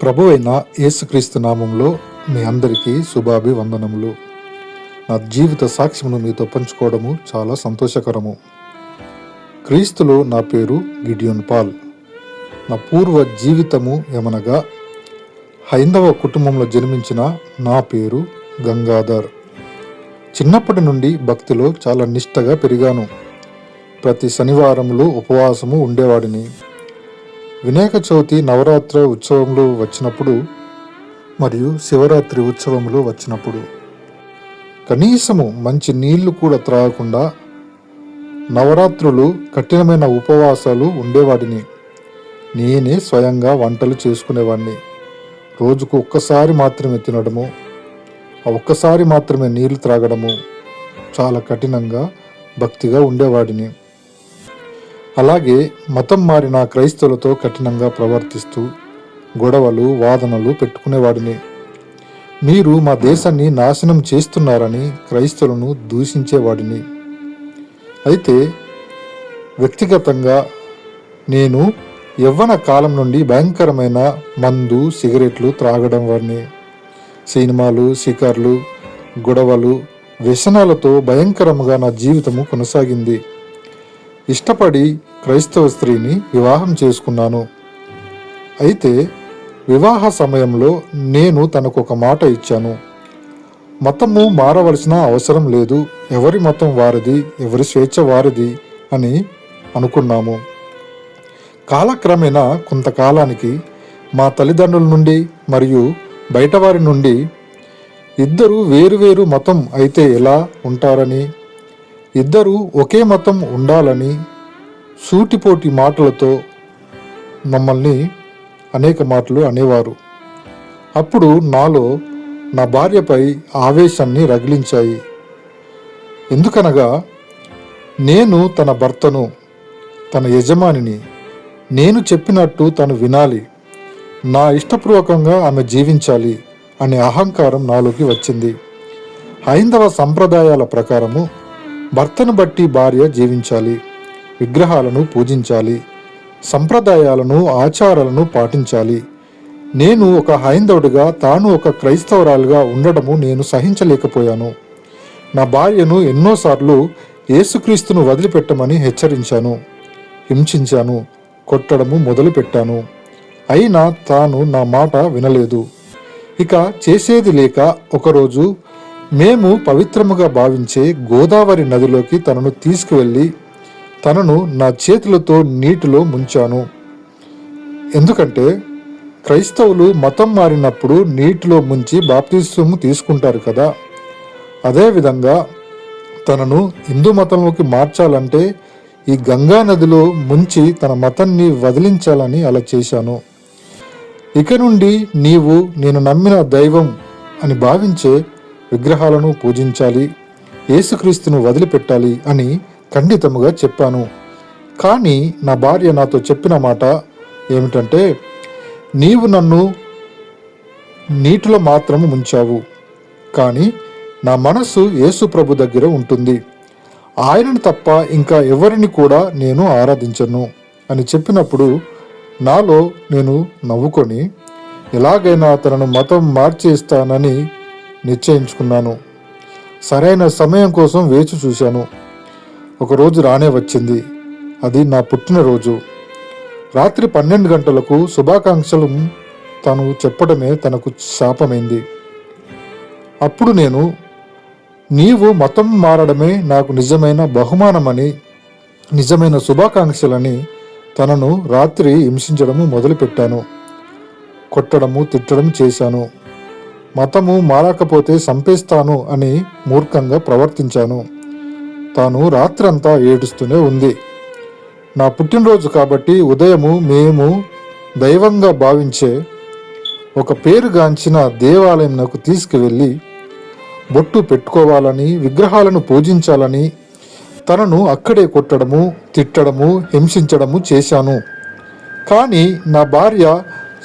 ప్రభు అయిన యేసుక్రీస్తు నామంలో మీ అందరికీ శుభాభివందనములు. నా జీవిత సాక్ష్యమును మీతో పంచుకోవడము చాలా సంతోషకరము. క్రీస్తులో నా పేరు గిడియోన్ పాల్. నా పూర్వ జీవితము ఏమనగా హైందవ కుటుంబంలో జన్మించిన నా పేరు గంగాధర్. చిన్నప్పటి నుండి భక్తిలో చాలా నిష్టగా పెరిగాను. ప్రతి శనివారంలో ఉపవాసము ఉండేవాడిని. వినాయక చవితి నవరాత్రి ఉత్సవంలో వచ్చినప్పుడు మరియు శివరాత్రి ఉత్సవంలో వచ్చినప్పుడు కనీసము మంచి నీళ్లు కూడా త్రాగకుండా నవరాత్రులు కఠినమైన ఉపవాసాలు ఉండేవాడిని. నేనే స్వయంగా వంటలు చేసుకునేవాడిని. రోజుకు ఒక్కసారి మాత్రమే తినడము, ఒక్కసారి మాత్రమే నీళ్లు త్రాగడము, చాలా కఠినంగా భక్తిగా ఉండేవాడిని. అలాగే మతం మారిన క్రైస్తవులతో కఠినంగా ప్రవర్తిస్తూ గొడవలు వాదనలు పెట్టుకునేవాడిని. మీరు మా దేశాన్ని నాశనం చేస్తున్నారని క్రైస్తవులను దూషించేవాడిని. అయితే వ్యక్తిగతంగా నేను యవ్వన కాలం నుండి భయంకరమైన మందు సిగరెట్లు త్రాగడం వాడిని. సినిమాలు, షికార్లు, గొడవలు, వ్యసనాలతో భయంకరంగా నా జీవితము కొనసాగింది. ఇష్టపడి క్రైస్తవ స్త్రీని వివాహం చేసుకున్నాను. అయితే వివాహ సమయంలో నేను తనకు ఒక మాట ఇచ్చాను. మతము మారవలసిన అవసరం లేదు, ఎవరి మతం వారిది, ఎవరి స్వేచ్ఛ వారిది అని అనుకున్నాము. కాలక్రమేణా కొంతకాలానికి మా తల్లిదండ్రుల నుండి మరియు బయటవారి నుండి ఇద్దరు వేరువేరు మతం అయితే ఎలా ఉంటారని, ఇద్దరూ ఒకే మతం ఉండాలని సూటిపోటి మాటలతో మమ్మల్ని అనేక మాటలు అనేవారు. అప్పుడు నాలో నా భార్యపై ఆవేశాన్ని రగిలించాయి. ఎందుకనగా నేను తన భర్తను, తన యజమానిని, నేను చెప్పినట్టు తను వినాలి, నా ఇష్టపూర్వకంగా ఆమె జీవించాలి అనే అహంకారం నాలోకి వచ్చింది. హైందవ సంప్రదాయాల ప్రకారము భర్తను బట్టి భార్య జీవించాలి, విగ్రహాలను పూజించాలి, సంప్రదాయాలను ఆచారాలను పాటించాలి. నేను ఒక హైందవుడిగా, తాను ఒక క్రైస్తవురాలుగా ఉండడము నేను సహించలేకపోయాను. నా భార్యను ఎన్నోసార్లు యేసుక్రీస్తును వదిలిపెట్టమని హెచ్చరించాను, హింసించాను, కొట్టడము మొదలుపెట్టాను. అయినా తాను నా మాట వినలేదు. ఇక చేసేది లేక ఒకరోజు మేము పవిత్రముగా భావించే గోదావరి నదిలోకి తనను తీసుకువెళ్ళి తనను నా చేతులతో నీటిలో ముంచాను. ఎందుకంటే క్రైస్తవులు మతం మారినప్పుడు నీటిలో ముంచి బాప్తిస్మము తీసుకుంటారు కదా. అదేవిధంగా తనను హిందూ మతంలోకి మార్చాలంటే ఈ గంగా నదిలో ముంచి తన మతాన్ని వదిలించాలని అలా చేశాను. ఇక నుండి నీవు నేను నమ్మిన దైవం అని భావించే విగ్రహాలను పూజించాలి, యేసుక్రీస్తును వదిలిపెట్టాలి అని ఖండితముగా చెప్పాను. కానీ నా భార్య నాతో చెప్పిన మాట ఏమిటంటే, నీవు నన్ను నీటిలో మాత్రము ముంచావు, కానీ నా మనస్సు యేసు ప్రభు దగ్గర ఉంటుంది, ఆయనను తప్ప ఇంకా ఎవరిని కూడా నేను ఆరాధించను అని చెప్పినప్పుడు నాలో నేను నవ్వుకొని ఎలాగైనా తనను మతం మార్చేస్తానని నిశ్చయించుకున్నాను. సరైన సమయం కోసం వేచి చూశాను. ఒకరోజు రానే వచ్చింది. అది నా పుట్టినరోజు. రాత్రి 12 గంటలకు శుభాకాంక్షలు తను చెప్పడమే తనకు శాపమైంది. అప్పుడు నేను, నీవు మతం మారడమే నాకు నిజమైన బహుమానమని, నిజమైన శుభాకాంక్షలని తనను రాత్రి హింసించడము మొదలుపెట్టాను. కొట్టడము తిట్టడం చేశాను. మతము మారకపోతే చంపేస్తాను అని మూర్ఖంగా ప్రవర్తించాను. తాను రాత్రంతా ఏడుస్తూనే ఉంది. నా పుట్టినరోజు కాబట్టి ఉదయము మేము దైవంగా భావించే ఒక పేరుగాంచిన దేవాలయంకు తీసుకువెళ్ళి బొట్టు పెట్టుకోవాలని, విగ్రహాలను పూజించాలని తనను అక్కడే కొట్టడము, తిట్టడము, హింసించడము చేశాను. కానీ నా భార్య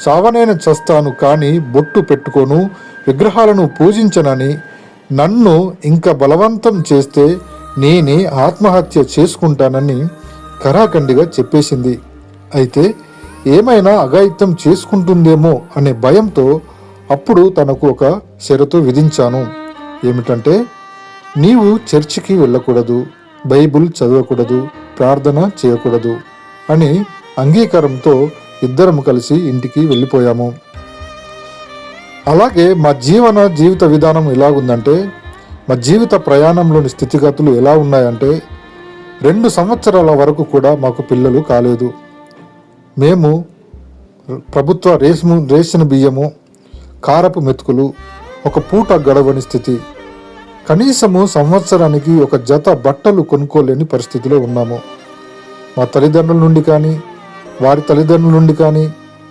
సావనైనా చస్తాను కానీ బొట్టు పెట్టుకోను, విగ్రహాలను పూజించనని నన్ను ఇంకా బలవంతం చేస్తే నేనే ఆత్మహత్య చేసుకుంటానని కరాఖండిగా చెప్పేసింది. అయితే ఏమైనా అఘాయిత్యం చేసుకుంటుందేమో అనే భయంతో అప్పుడు తనకు ఒక షరతు విధించాను. ఏమిటంటే, నీవు చర్చికి వెళ్ళకూడదు, బైబిల్ చదవకూడదు, ప్రార్థన చేయకూడదు అని అంగీకారంతో ఇద్దరము కలిసి ఇంటికి వెళ్ళిపోయాము. అలాగే మా జీవిత విధానం ఎలాగుందంటే, మా జీవిత ప్రయాణంలోని స్థితిగతులు ఎలా ఉన్నాయంటే, 2 సంవత్సరాల వరకు కూడా మాకు పిల్లలు కాలేదు. మేము ప్రభుత్వ రేషన్ బియ్యము, కారపు మెతుకులు, ఒక పూట గడవని స్థితి. కనీసము సంవత్సరానికి ఒక జత బట్టలు కొనుక్కోలేని పరిస్థితిలో ఉన్నాము. మా తల్లిదండ్రుల నుండి కానీ, వారి తల్లిదండ్రుల నుండి కానీ,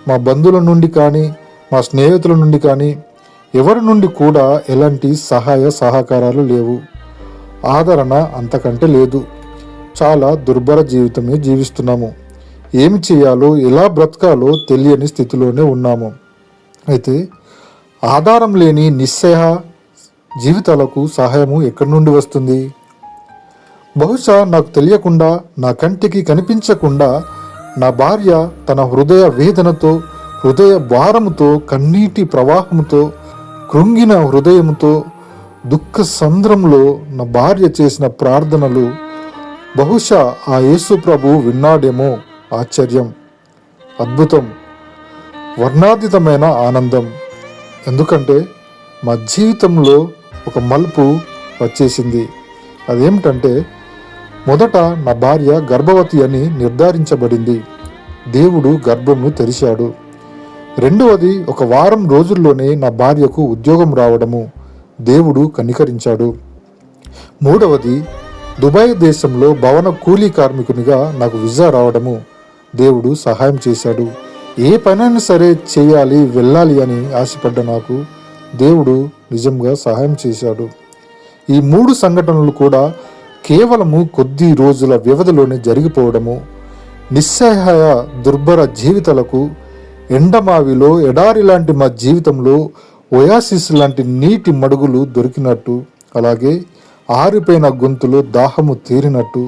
మా బంధువుల నుండి కానీ, మా స్నేహితుల నుండి కానీ ఎవరి నుండి కూడా ఎలాంటి సహాయ సహకారాలు లేవు. ఆదరణ అంతకంటే లేదు. చాలా దుర్భర జీవితమే జీవిస్తున్నాము. ఏమి చేయాలో, ఎలా బ్రతకాలో తెలియని స్థితిలోనే ఉన్నాము. అయితే ఆధారం లేని నిస్సహాయ జీవితాలకు సహాయము ఎక్కడి నుండి వస్తుంది? బహుశా నాకు తెలియకుండా, నా కంటికి కనిపించకుండా నా భార్య తన హృదయ వేదనతో, హృదయ భారముతో, కన్నీటి ప్రవాహంతో, కృంగిన హృదయంతో, దుఃఖ సంద్రంలో నా భార్య చేసిన ప్రార్థనలు బహుశా ఆ యేసు ప్రభు విన్నాడేమో. ఆశ్చర్యం, అద్భుతం, వర్ణాతీతమైన ఆనందం. ఎందుకంటే మా జీవితంలో ఒక మలుపు వచ్చేసింది. అదేమిటంటే, మొదట నా భార్య గర్భవతి అని నిర్ధారించబడింది. దేవుడు గర్భంను తెరిచాడు. రెండవది, ఒక వారం రోజుల్లోనే నా భార్యకు ఉద్యోగం రావడము దేవుడు కనికరించాడు. మూడవది, దుబాయ్ దేశంలో భవన కూలీ కార్మికునిగా నాకు వీసా రావడము దేవుడు సహాయం చేశాడు. ఏ పనైనా సరే చేయాలి, వెళ్ళాలి అని ఆశపడ్డ నాకు దేవుడు నిజంగా సహాయం చేశాడు. ఈ 3 సంఘటనలు కూడా కేవలము కొద్ది రోజుల వ్యవధిలోనే జరిగిపోవడము, నిస్సహాయ దుర్భర జీవితాలకు ఎండమావిలో ఎడారి లాంటి మా జీవితంలో ఒయాసిస్ లాంటి నీటి మడుగులు దొరికినట్టు, అలాగే ఆరిపోయిన గొంతులో దాహము తీరినట్టు,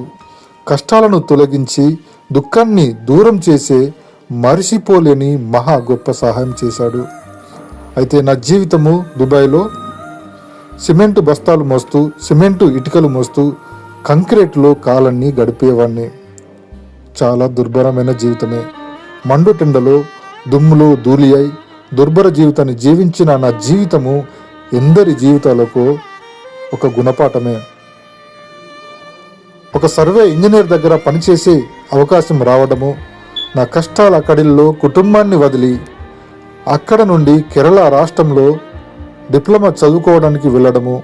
కష్టాలను తొలగించి దుఃఖాన్ని దూరం చేసే మరిసిపోలేని మహా గొప్ప సహాయం చేశాడు. అయితే నా జీవితము దుబాయ్లో సిమెంటు బస్తాలు మోస్తూ, సిమెంటు ఇటుకలు మోస్తూ, కంక్రీట్లో కాలాన్ని గడిపేవాడిని. చాలా దుర్భరమైన జీవితమే. మండుటెండలో దుమ్ములో ధూళి అయి దుర్భర జీవితాన్ని జీవించిన నా జీవితము ఎందరి జీవితాలకు ఒక గుణపాఠమే. ఒక సర్వే ఇంజనీర్ దగ్గర పనిచేసే అవకాశం రావడము, నా కష్టాల కడిల్లో కుటుంబాన్ని వదిలి అక్కడ నుండి కేరళ రాష్ట్రంలో డిప్లొమా చదువుకోవడానికి వెళ్ళడము,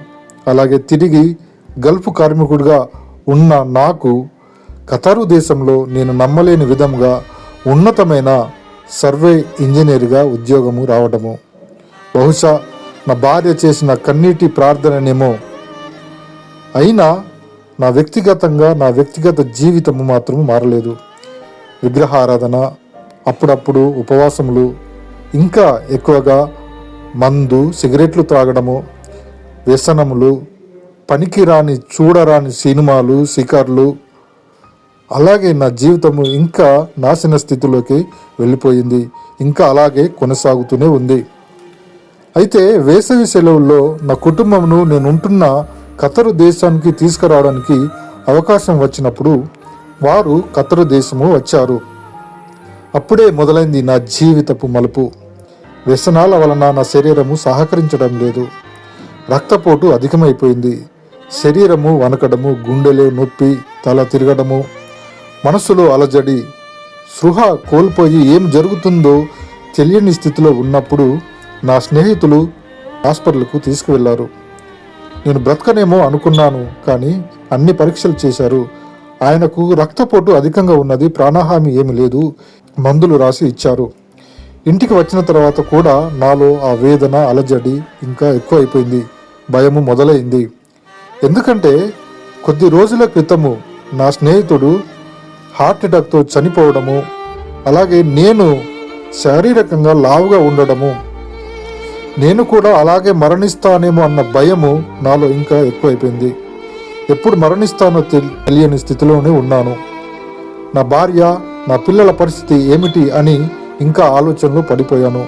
అలాగే తిరిగి గల్ఫ్ కార్మికుడిగా ఉన్న నాకు ఖతారు దేశంలో నేను నమ్మలేని విధంగా ఉన్నతమైన సర్వే ఇంజనీర్గా ఉద్యోగము రావడము, బహుశా నా భార్య చేసిన కన్నీటి ప్రార్థననేమో. అయినా నా వ్యక్తిగత జీవితము మాత్రము మారలేదు. విగ్రహారాధన, అప్పుడప్పుడు ఉపవాసములు, ఇంకా ఎక్కువగా మందు, సిగరెట్లు త్రాగడము, వ్యసనములు, పనికిరాని చూడరాని సినిమాలు, షికార్లు, అలాగే నా జీవితము ఇంకా నాశన స్థితిలోకి వెళ్ళిపోయింది. ఇంకా అలాగే కొనసాగుతూనే ఉంది. అయితే వేసవి సెలవుల్లో నా కుటుంబమును నేను ఉంటున్న ఖతరు దేశానికి తీసుకురావడానికి అవకాశం వచ్చినప్పుడు వారు ఖతరు దేశము వచ్చారు. అప్పుడే మొదలైంది నా జీవితపు మలుపు. వ్యసనాల వలన నా శరీరము సహకరించడం లేదు. రక్తపోటు అధికమైపోయింది. శరీరము వనకడము, గుండెలో నొప్పి, తల తిరగడము, మనసులో అలజడి, స్పృహ కోల్పోయి ఏం జరుగుతుందో తెలియని స్థితిలో ఉన్నప్పుడు నా స్నేహితులు హాస్పిటల్కు తీసుకువెళ్లారు. నేను బ్రతకనేమో అనుకున్నాను, కానీ అన్ని పరీక్షలు చేశారు. ఆయనకు రక్తపోటు అధికంగా ఉన్నది, ప్రాణహాని ఏమి లేదు, మందులు రాసి ఇచ్చారు. ఇంటికి వచ్చిన తర్వాత కూడా నాలో ఆ వేదన, అలజడి ఇంకా ఎక్కువ అయిపోయింది. భయము మొదలైంది. ఎందుకంటే కొద్ది రోజుల క్రితము నా స్నేహితుడు హార్ట్ అటాక్తో చనిపోవడము, అలాగే నేను శారీరకంగా లావుగా ఉండడము, నేను కూడా అలాగే మరణిస్తానేమో అన్న భయము నాలో ఇంకా ఎక్కువైపోయింది. ఎప్పుడు మరణిస్తానో తెలియని స్థితిలోనే ఉన్నాను. నా భార్య నా పిల్లల పరిస్థితి ఏమిటి అని ఇంకా ఆలోచనలో పడిపోయాను.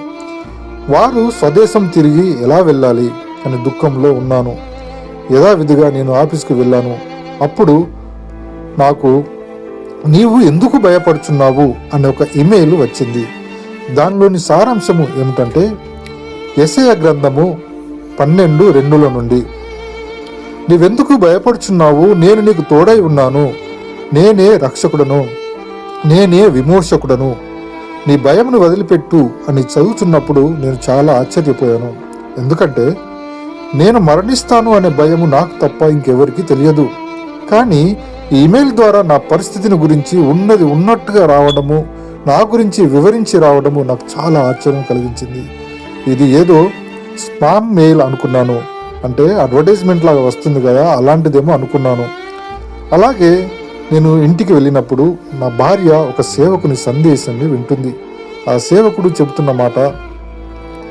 వారు స్వదేశం తిరిగి ఎలా వెళ్ళాలి అని దుఃఖంలో ఉన్నాను. యథావిధిగా నేను ఆఫీస్కి వెళ్ళాను. అప్పుడు నాకు నీవు ఎందుకు భయపడుచున్నావు అనే ఒక ఇమెయిల్ వచ్చింది. దానిలోని సారాంశము ఏమిటంటే, యెషయా గ్రంథము 12:2 నుండి, నీవెందుకు భయపడుచున్నావు, నేను నీకు తోడై ఉన్నాను, నేనే రక్షకుడను, నేనే విమోచకుడను, నీ భయమును వదిలిపెట్టు అని చదువుతున్నప్పుడు నేను చాలా ఆశ్చర్యపోయాను. ఎందుకంటే నేను మరణిస్తాను అనే భయము నాకు తప్ప ఇంకెవరికి తెలియదు. కానీ ఈ ఇమెయిల్ ద్వారా నా పరిస్థితిని గురించి ఉన్నది ఉన్నట్టుగా రావడము, నా గురించి వివరించి రావడము నాకు చాలా ఆశ్చర్యం కలిగించింది. ఇది ఏదో స్పామ్ మెయిల్ అనుకున్నాను. అంటే అడ్వర్టైజ్మెంట్ లాగా వస్తుంది కదా, అలాంటిదేమో అనుకున్నాను. అలాగే నేను ఇంటికి వెళ్ళినప్పుడు నా భార్య ఒక సేవకుని సందేశాన్ని వింటుంది. ఆ సేవకుడు చెబుతున్న మాట,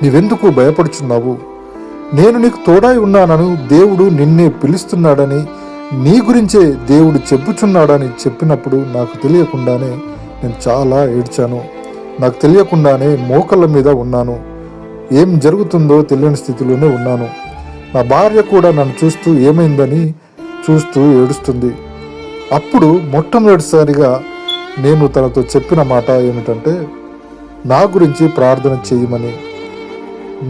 నీవెందుకు భయపడుచున్నావు, నేను నీకు తోడై ఉన్నానని దేవుడు నిన్నే పిలుస్తున్నాడని, నీ గురించే దేవుడు చెప్పుచున్నాడని చెప్పినప్పుడు నాకు తెలియకుండానే నేను చాలా ఏడ్చాను. నాకు తెలియకుండానే మోకాళ్ళ మీద ఉన్నాను. ఏం జరుగుతుందో తెలియని స్థితిలోనే ఉన్నాను. నా భార్య కూడా నన్ను చూస్తూ ఏమైందని చూస్తూ ఏడుస్తుంది. అప్పుడు మొట్టమొదటిసారిగా నేను తనతో చెప్పిన మాట ఏమిటంటే, నా గురించి ప్రార్థన చేయమని.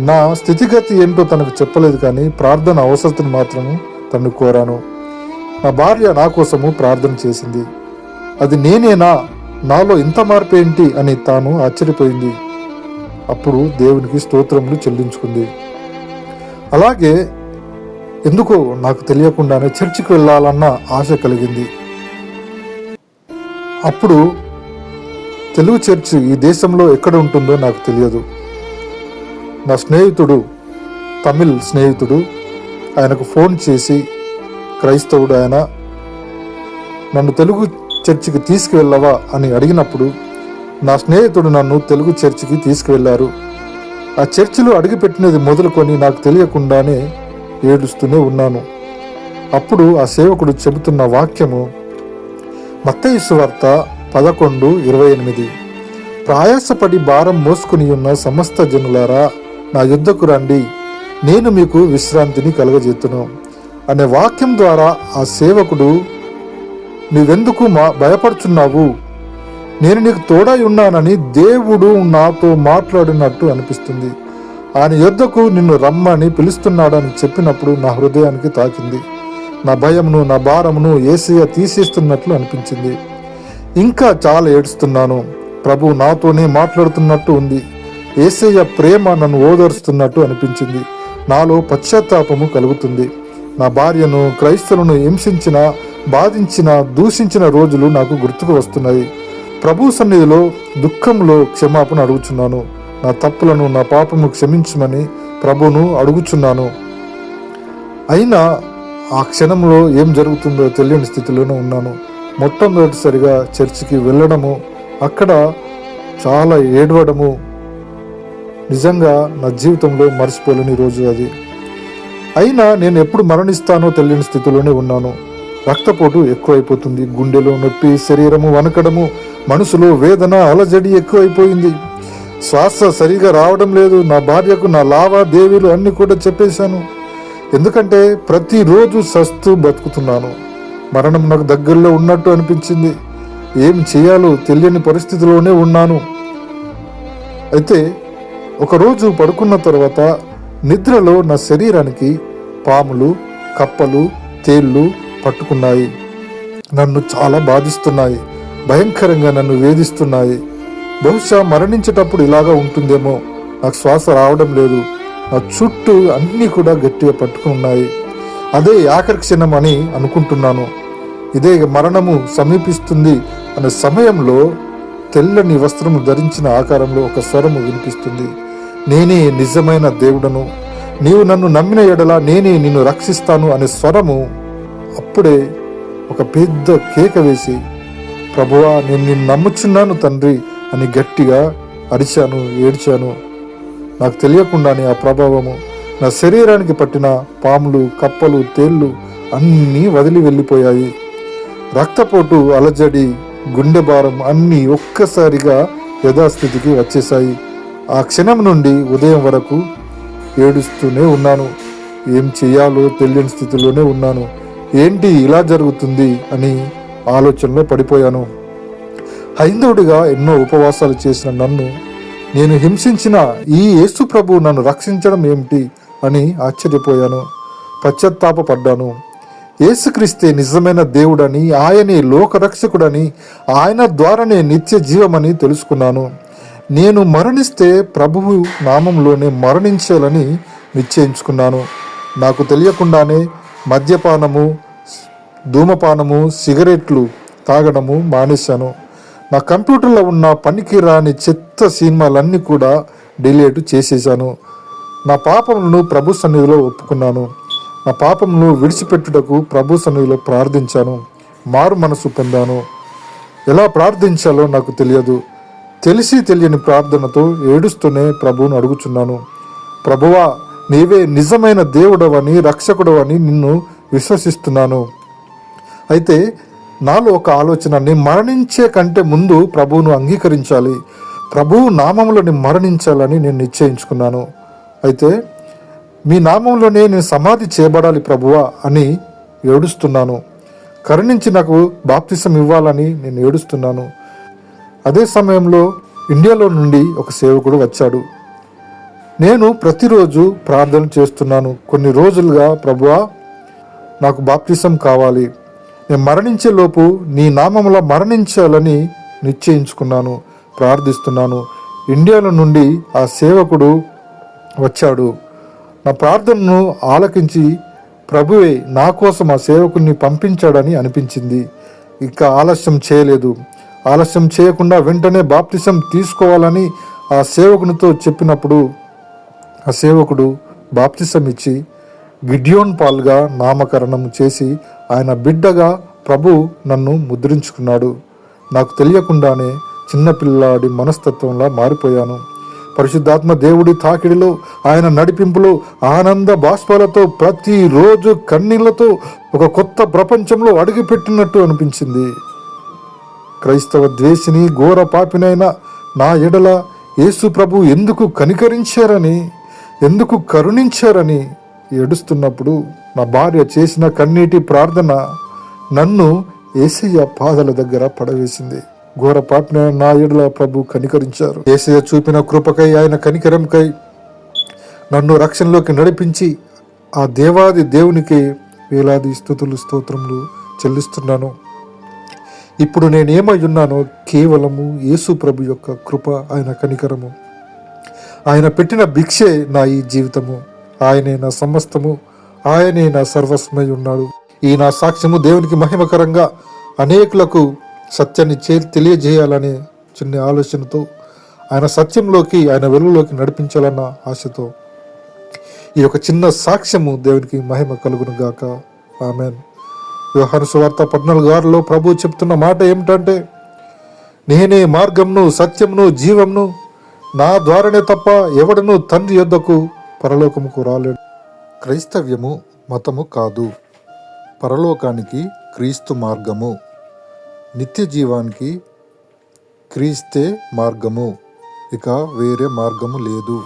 నా స్థితిగతి ఏంటో తనకు చెప్పలేదు, కానీ ప్రార్థన అవసరతను మాత్రము తనను కోరాను. నా భార్య నా కోసము ప్రార్థన చేసింది. అది నేనేనా, నాలో ఇంత మార్పు ఏంటి అని తాను ఆశ్చర్యపోయింది. అప్పుడు దేవునికి స్తోత్రములు చెల్లించుకుంది. అలాగే ఎందుకో నాకు తెలియకుండానే చర్చికి వెళ్ళాలన్న ఆశ కలిగింది. అప్పుడు తెలుగు చర్చి ఈ దేశంలో ఎక్కడ ఉంటుందో నాకు తెలియదు. నా స్నేహితుడు, తమిళ్ స్నేహితుడు, ఆయనకు ఫోన్ చేసి, క్రైస్తవుడు ఆయన, నన్ను తెలుగు చర్చికి తీసుకువెళ్ళవా అని అడిగినప్పుడు నా స్నేహితుడు నన్ను తెలుగు చర్చికి తీసుకువెళ్ళారు. ఆ చర్చిలో అడుగుపెట్టినది మొదలుకొని నాకు తెలియకుండానే ఏడుస్తూనే ఉన్నాను. అప్పుడు ఆ సేవకుడు చెబుతున్న వాక్యము మత్తయి సువార్త 11:28, ప్రయాసపడి భారం మోసుకుని ఉన్న సమస్త జనులారా నా యుద్ధకు రండి, నేను మీకు విశ్రాంతిని కలుగజేతును అనే వాక్యం ద్వారా ఆ సేవకుడు, నువ్వెందుకు భయపడుచున్నావు, నేను నీకు తోడై ఉన్నానని దేవుడు నాతో మాట్లాడినట్టు అనిపిస్తుంది. ఆయన యుద్ధకు నిన్ను రమ్మని పిలుస్తున్నాడని చెప్పినప్పుడు నా హృదయానికి తాకింది. నా భయమును, నా భారమును యేసయ్య తీసేస్తున్నట్లు అనిపించింది. ఇంకా చాలా ఏడుస్తున్నాను. ప్రభు నాతోనే మాట్లాడుతున్నట్టు ఉంది. యేసయ్య ప్రేమ నన్ను ఓదారుస్తున్నట్టు అనిపించింది. నాలో పశ్చాత్తాపము కలుగుతుంది. నా భార్యను, క్రైస్తవులను హింసించిన, బాధించిన, దూషించిన రోజులు నాకు గుర్తుకు వస్తున్నాయి. ప్రభు సన్నిధిలో దుఃఖంలో క్షమాపణ అడుగుచున్నాను. నా తప్పులను, నా పాపము క్షమించమని ప్రభువును అడుగుచున్నాను. అయినా ఆ క్షణంలో ఏం జరుగుతుందో తెలియని స్థితిలోనే ఉన్నాను. మొట్టమొదటిసారిగా చర్చికి వెళ్ళడము, అక్కడ చాలా ఏడవడము నిజంగా నా జీవితంలో మర్చిపోలేని రోజు అది. అయినా నేను ఎప్పుడు మరణిస్తానో తెలియని స్థితిలోనే ఉన్నాను. రక్తపోటు ఎక్కువైపోతుంది, గుండెలో నొప్పి, శరీరము వణకడము, మనసులో వేదన, అలజడి ఎక్కువైపోయింది. శ్వాస సరిగా రావడం లేదు. నా భార్యకు నా లావాదేవీలు అన్నీ కూడా చెప్పేశాను. ఎందుకంటే ప్రతిరోజు సస్తూ బతుకుతున్నాను. మరణం నాకు దగ్గరలో ఉన్నట్టు అనిపించింది. ఏం చేయాలో తెలియని పరిస్థితిలోనే ఉన్నాను. అయితే ఒకరోజు పడుకున్న తర్వాత నిద్రలో నా శరీరానికి పాములు, కప్పలు, తేళ్ళు పట్టుకున్నాయి. నన్ను చాలా బాధిస్తున్నాయి. భయంకరంగా నన్ను వేధిస్తున్నాయి. బహుశా మరణించేటప్పుడు ఇలాగా ఉంటుందేమో. నాకు శ్వాస రావడం లేదు. నా చుట్టూ అన్నీ కూడా గట్టిగా పట్టుకున్నాయి. అదే ఆఖరి క్షణం అని అనుకుంటున్నాను. ఇదే మరణము సమీపిస్తుంది అనే సమయంలో తెల్లని వస్త్రము ధరించిన ఆకారంలో ఒక స్వరము వినిపిస్తుంది. నేనే నిజమైన దేవుడను, నీవు నన్ను నమ్మిన ఎడల నేనే నిన్ను రక్షిస్తాను అనే స్వరము. అప్పుడే ఒక పెద్ద కేక వేసి, ప్రభువా నేను నిన్ను నమ్ముచున్నాను తండ్రి అని గట్టిగా అరిచాను, ఏడ్చాను. నాకు తెలియకుండానే ఆ ప్రభావము నా శరీరానికి పట్టిన పాములు, కప్పలు, తేళ్ళు అన్నీ వదిలి వెళ్ళిపోయాయి. రక్తపోటు, అలజడి గుండె భారం అన్నీ ఒక్కసారిగా యథాస్థితికి వచ్చేశాయి. ఆ క్షణం నుండి ఉదయం వరకు ఏడుస్తూనే ఉన్నాను. ఏం చేయాలో తెలియని స్థితిలోనే ఉన్నాను. ఏంటి ఇలా జరుగుతుంది అని ఆలోచనలో పడిపోయాను. హైందవుడిగా ఎన్నో ఉపవాసాలు చేసిన నన్ను నేను హింసించిన ఈ యేసు ప్రభు నన్ను రక్షించడం ఏమిటి అని ఆశ్చర్యపోయాను. పశ్చాత్తాపడ్డాను. యేసుక్రీస్తే నిజమైన దేవుడని, ఆయనే లోకరక్షకుడని, ఆయన ద్వారానే నిత్య జీవమని తెలుసుకున్నాను. నేను మరణిస్తే ప్రభువు నామంలోనే మరణించాలని నిశ్చయించుకున్నాను. నాకు తెలియకుండానే మద్యపానము, ధూమపానము, సిగరెట్లు తాగడము మానేశాను. నా కంప్యూటర్లో ఉన్న పనికి రాని చెత్త సినిమాలన్నీ కూడా డిలీట్ చేసేసాను. నా పాపములను ప్రభు సన్నిధిలో ఒప్పుకున్నాను. నా పాపమును విడిచిపెట్టుటకు ప్రభు సన్నిధిలో ప్రార్థించాను. మారు మనసు పొందాను. ఎలా ప్రార్థించాలో నాకు తెలియదు. తెలిసి తెలియని ప్రార్థనతో ఏడుస్తూనే ప్రభువును అడుగుచున్నాను. ప్రభువా, నీవే నిజమైన దేవుడవని, రక్షకుడవని నిన్ను విశ్వసిస్తున్నాను. అయితే నాలో ఒక ఆలోచన, నేను మరణించే కంటే ముందు ప్రభువును అంగీకరించాలి, ప్రభువు నామంలోని మరణించాలని నేను నిశ్చయించుకున్నాను. అయితే మీ నామంలోనే నేను సమాధి చేయబడాలి ప్రభువా అని ఏడుస్తున్నాను. కరుణించి నాకు బాప్తిసం ఇవ్వాలని నేను ఏడుస్తున్నాను. అదే సమయంలో ఇండియాలో నుండి ఒక సేవకుడు వచ్చాడు. నేను ప్రతిరోజు ప్రార్థన చేస్తున్నాను. కొన్ని రోజులుగా ప్రభువా, నాకు బాప్తిసం కావాలి, నేను మరణించే లోపు నీ నామంలో మరణించాలని నిశ్చయించుకున్నాను, ప్రార్థిస్తున్నాను. ఇండియాలో నుండి ఆ సేవకుడు వచ్చాడు. నా ప్రార్థనను ఆలకించి ప్రభువే నా కోసం ఆ సేవకుడిని పంపించాడని అనిపించింది. ఇంకా ఆలస్యం చేయలేదు. ఆలస్యం చేయకుండా వెంటనే బాప్తిసం తీసుకోవాలని ఆ సేవకునితో చెప్పినప్పుడు ఆ సేవకుడు బాప్తిసం ఇచ్చి గిడియోన్ పాల్గా నామకరణం చేసి ఆయన బిడ్డగా ప్రభు నన్ను ముద్రించుకున్నాడు. నాకు తెలియకుండానే చిన్నపిల్లాడి మనస్తత్వంలా మారిపోయాను. పరిశుద్ధాత్మ దేవుడి తాకిడిలో, ఆయన నడిపింపులో, ఆనంద బాష్పాలతో, ప్రతిరోజు కన్నీళ్లతో ఒక కొత్త ప్రపంచంలో అడుగుపెట్టినట్టు అనిపించింది. క్రైస్తవ ద్వేషిని, ఘోర పాపినైన నా ఎడల యేసు ప్రభు ఎందుకు కనికరించారని, ఎందుకు కరుణించారని ఏడుస్తున్నప్పుడు నా భార్య చేసిన కన్నీటి ప్రార్థన నన్ను యేసయ్య పాదాల దగ్గర పడవేసింది. ఘోర పాపినైన నా ఎడల ప్రభు కనికరించారు. యేసయ్య చూపిన కృపకై, ఆయన కనికరంకై నన్ను రక్షణలోకి నడిపించి ఆ దేవాది దేవునికి వేలాది స్తుతులు, స్తోత్రములు చెల్లిస్తున్నాను. ఇప్పుడు నేనేమై ఉన్నానో కేవలము యేసు ప్రభు యొక్క కృప, ఆయన కనికరము. ఆయన పెట్టిన భిక్షే నా ఈ జీవితము. ఆయనే నా సమస్తము, ఆయనే నా సర్వస్వమై ఉన్నాడు. ఈ నా సాక్ష్యము దేవునికి మహిమకరంగా అనేకులకు సత్యాన్ని తెలియజేయాలనే చిన్న ఆలోచనతో, ఆయన సత్యంలోకి, ఆయన వెలుగులోకి నడిపించాలన్న ఆశతో ఈ యొక్క చిన్న సాక్ష్యము దేవునికి మహిమ కలుగును గాక. ఆమెన్. యోహాను సువార్త 14:6లో ప్రభు చెప్తున్న మాట ఏమిటంటే, నేనే మార్గమును, సత్యమును, జీవమును, నా ద్వారానే తప్ప ఎవడను తండ్రి యొద్దకు పరలోకముకు రాలేడు. క్రైస్తవ్యము మతము కాదు, పరలోకానికి క్రీస్తు మార్గము, నిత్య జీవానికి క్రీస్తే మార్గము, ఇక వేరే మార్గము లేదు.